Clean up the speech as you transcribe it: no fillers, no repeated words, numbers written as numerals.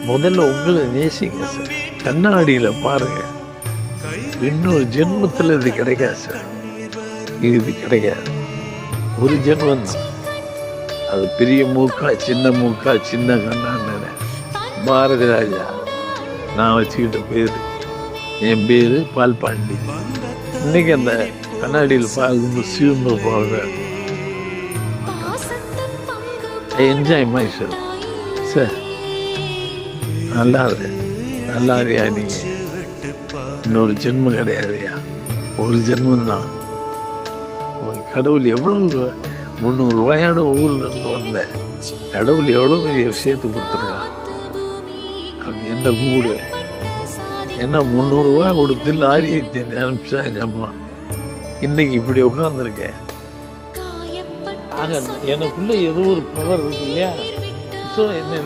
முதல்ல உங்களை நேசிங்க சார். கண்ணாடியில் பாருங்க. இன்னொரு ஜென்மத்தில் இது கிடைக்காது சார். இது கிடைக்காது. ஒரு ஜென்மம் தான். அது பெரிய மூக்கா சின்ன மூக்கா சின்ன கண்ணான்னு பாரதி ராஜா நான் வச்சுக்கிட்ட பேர். என் பேர் பால்பாண்டி. இன்னைக்கு அந்த கண்ணாடியில் பார்க்கும்போது சிவந்து போக என்ஜாய் மை சார். சார் நல்லா இருக்கியா நீங்கள்? இன்னொரு ஜென்மம் கிடையாதுயா, ஒரு ஜென்மந்தான். கடவுள் எவ்வளோ 300 ரூபாயோட ஊரில் இருந்து வந்தேன். கடவுள் எவ்வளோ பெரிய விஷயத்தை கொடுத்துருக்கான். அது என்ன மூடு என்ன 300 ரூபா கொடுத்து லாரி அனுப்பிச்சா எங்கள் அம்மா. இன்னைக்கு இப்படி உட்காந்துருக்கேன். ஆக எனக்குள்ள ஏதோ ஒரு பவர் இருக்கு இல்லையா? ஸோ என்ன